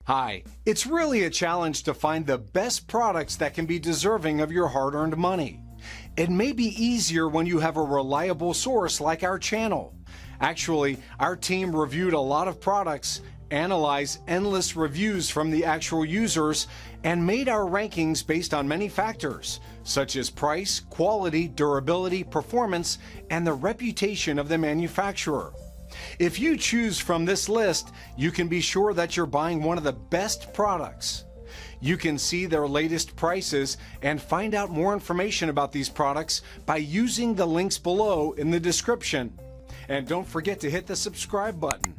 Hi, it's really a challenge to find the best products that can be deserving of your hard-earned money. It may be easier when you have a reliable source like our channel. Actually, our team reviewed a lot of products, analyzed endless reviews from the actual users, and made our rankings based on many factors, such as price, quality, durability, performance, and the reputation of the manufacturer. If you choose from this list, you can be sure that you're buying one of the best products. You can see their latest prices and find out more information about these products by using the links below in the description. And don't forget to hit the subscribe button.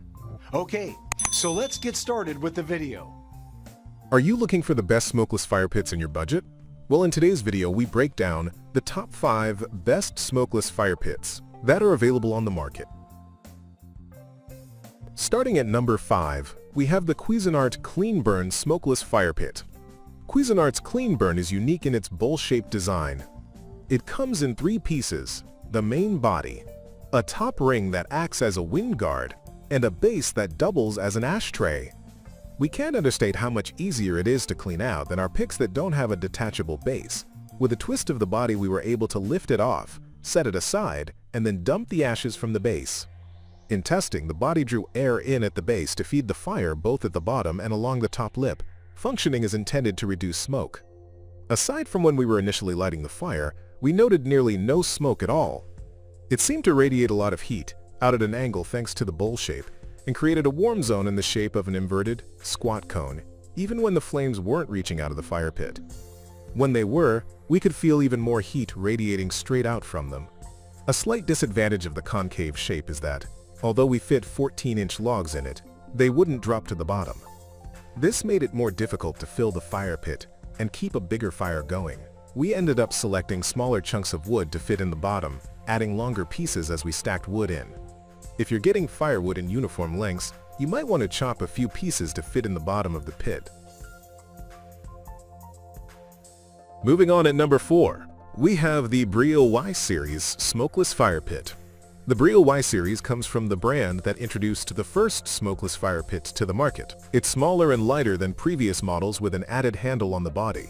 Okay, so let's get started with the video. Are you looking for the best smokeless fire pits in your budget? Well, in today's video, we break down the top 5 best smokeless fire pits that are available on the market. Starting at number 5, we have the Cuisinart Cleanburn Smokeless Fire Pit. Cuisinart's Cleanburn is unique in its bowl-shaped design. It comes in 3 pieces: the main body, a top ring that acts as a wind guard, and a base that doubles as an ashtray. We can't understate how much easier it is to clean out than our picks that don't have a detachable base. With a twist of the body, we were able to lift it off, set it aside, and then dump the ashes from the base. In testing, the body drew air in at the base to feed the fire both at the bottom and along the top lip, functioning as intended to reduce smoke. Aside from when we were initially lighting the fire, we noted nearly no smoke at all. It seemed to radiate a lot of heat, out at an angle thanks to the bowl shape, and created a warm zone in the shape of an inverted, squat cone, even when the flames weren't reaching out of the fire pit. When they were, we could feel even more heat radiating straight out from them. A slight disadvantage of the concave shape is that, although we fit 14-inch logs in it, they wouldn't drop to the bottom. This made it more difficult to fill the fire pit and keep a bigger fire going. We ended up selecting smaller chunks of wood to fit in the bottom, adding longer pieces as we stacked wood in. If you're getting firewood in uniform lengths, you might want to chop a few pieces to fit in the bottom of the pit. Moving on at number 4, we have the Breeo Y Series Smokeless Fire Pit. The Breeo Y Series comes from the brand that introduced the first smokeless fire pit to the market. It's smaller and lighter than previous models with an added handle on the body.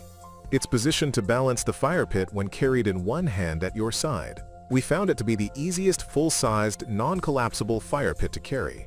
It's positioned to balance the fire pit when carried in one hand at your side. We found it to be the easiest full-sized, non-collapsible fire pit to carry.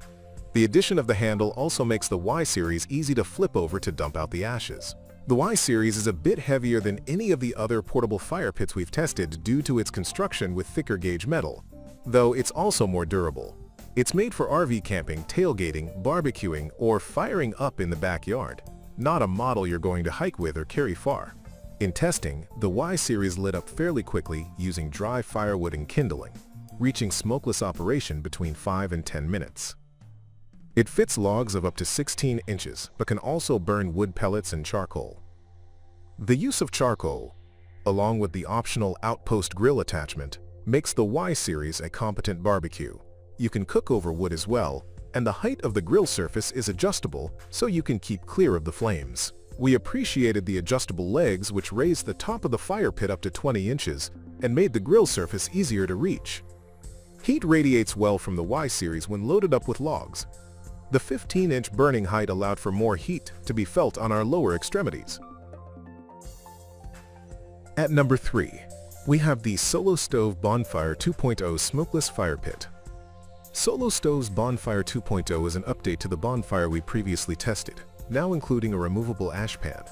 The addition of the handle also makes the Y Series easy to flip over to dump out the ashes. The Y Series is a bit heavier than any of the other portable fire pits we've tested due to its construction with thicker gauge metal, though it's also more durable. It's made for RV camping, tailgating, barbecuing, or firing up in the backyard, not a model you're going to hike with or carry far. In testing, the Y Series lit up fairly quickly using dry firewood and kindling, reaching smokeless operation between 5 and 10 minutes. It fits logs of up to 16 inches, but can also burn wood pellets and charcoal. The use of charcoal, along with the optional outpost grill attachment, makes the Y Series a competent barbecue. You can cook over wood as well, and the height of the grill surface is adjustable so you can keep clear of the flames. We appreciated the adjustable legs, which raised the top of the fire pit up to 20 inches and made the grill surface easier to reach. Heat radiates well from the Y Series when loaded up with logs. The 15-inch burning height allowed for more heat to be felt on our lower extremities. At number 3, we have the Solo Stove Bonfire 2.0 Smokeless Fire Pit. Solo Stove's Bonfire 2.0 is an update to the Bonfire we previously tested, now including a removable ash pan.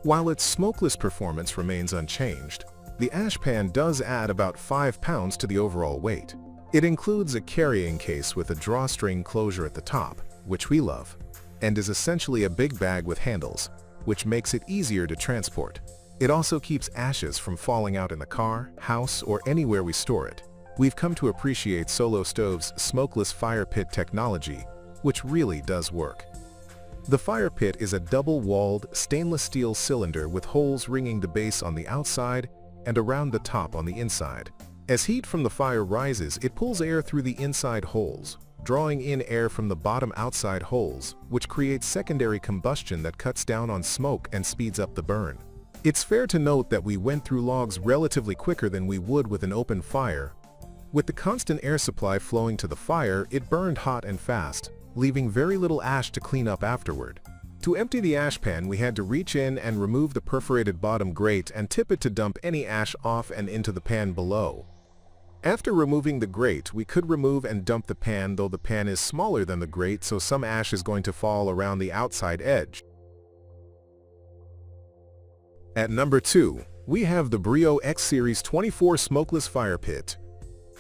While its smokeless performance remains unchanged, the ash pan does add about 5 pounds to the overall weight. It includes a carrying case with a drawstring closure at the top, which we love, and is essentially a big bag with handles, which makes it easier to transport. It also keeps ashes from falling out in the car, house, or anywhere we store it. We've come to appreciate Solo Stove's smokeless fire pit technology, which really does work. The fire pit is a double-walled stainless steel cylinder with holes ringing the base on the outside and around the top on the inside. As heat from the fire rises, it pulls air through the inside holes, drawing in air from the bottom outside holes, which creates secondary combustion that cuts down on smoke and speeds up the burn. It's fair to note that we went through logs relatively quicker than we would with an open fire. With the constant air supply flowing to the fire, it burned hot and fast, leaving very little ash to clean up afterward. To empty the ash pan, we had to reach in and remove the perforated bottom grate and tip it to dump any ash off and into the pan below. After removing the grate, we could remove and dump the pan, though the pan is smaller than the grate, so some ash is going to fall around the outside edge. At number 2, we have the Breeo X Series 24 Smokeless Fire Pit.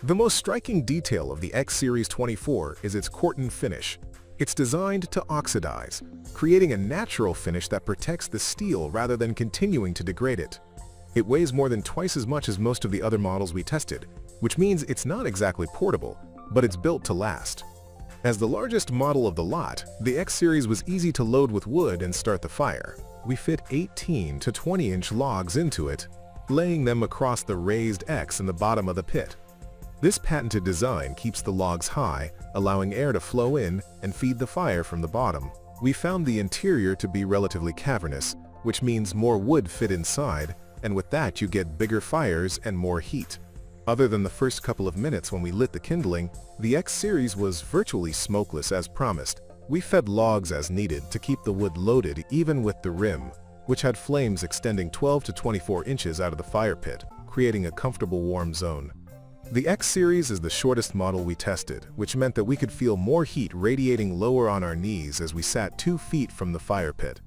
The most striking detail of the X Series 24 is its corten finish. It's designed to oxidize, creating a natural finish that protects the steel rather than continuing to degrade it. It weighs more than twice as much as most of the other models we tested, which means it's not exactly portable, but it's built to last. As the largest model of the lot, the X Series was easy to load with wood and start the fire. We fit 18 to 20-inch logs into it, laying them across the raised X in the bottom of the pit. This patented design keeps the logs high, allowing air to flow in and feed the fire from the bottom. We found the interior to be relatively cavernous, which means more wood fit inside, and with that you get bigger fires and more heat. Other than the first couple of minutes when we lit the kindling, the X Series was virtually smokeless as promised. We fed logs as needed to keep the wood loaded even with the rim, which had flames extending 12 to 24 inches out of the fire pit, creating a comfortable warm zone. The X Series is the shortest model we tested, which meant that we could feel more heat radiating lower on our knees as we sat 2 feet from the fire pit.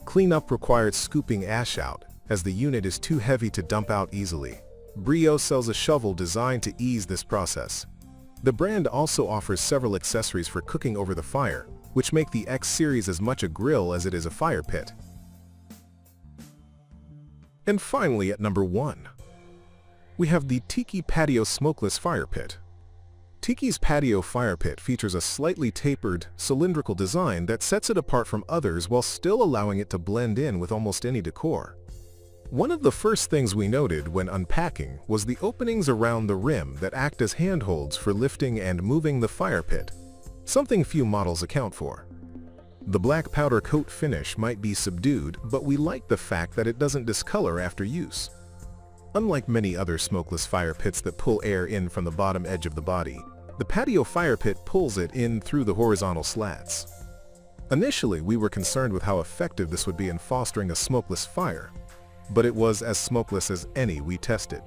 Cleanup required scooping ash out, as the unit is too heavy to dump out easily. Breeo sells a shovel designed to ease this process. The brand also offers several accessories for cooking over the fire, which make the X Series as much a grill as it is a fire pit. And finally, at number 1, we have the Tiki Patio Smokeless Fire Pit. Tiki's Patio Fire Pit features a slightly tapered, cylindrical design that sets it apart from others while still allowing it to blend in with almost any decor. One of the first things we noted when unpacking was the openings around the rim that act as handholds for lifting and moving the fire pit, something few models account for. The black powder coat finish might be subdued, but we like the fact that it doesn't discolor after use. Unlike many other smokeless fire pits that pull air in from the bottom edge of the body, the Patio Fire Pit pulls it in through the horizontal slats. Initially, we were concerned with how effective this would be in fostering a smokeless fire, but it was as smokeless as any we tested.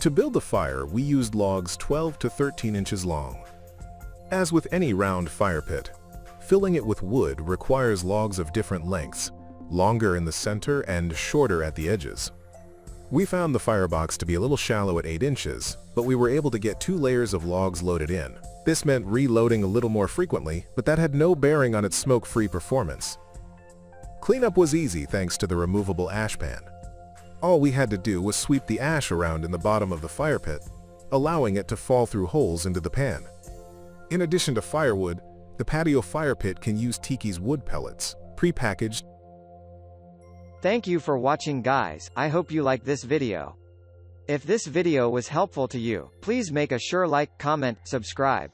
To build the fire, we used logs 12 to 13 inches long. As with any round fire pit, filling it with wood requires logs of different lengths, longer in the center and shorter at the edges. We found the firebox to be a little shallow at 8 inches, but we were able to get 2 layers of logs loaded in. This meant reloading a little more frequently, but that had no bearing on its smoke-free performance. Cleanup was easy thanks to the removable ash pan. All we had to do was sweep the ash around in the bottom of the fire pit, allowing it to fall through holes into the pan. In addition to firewood, the Patio Fire Pit can use Tiki's wood pellets, pre-packaged. Thank you for watching, guys. I hope you like this video. If this video was helpful to you, please make a sure like, comment, subscribe.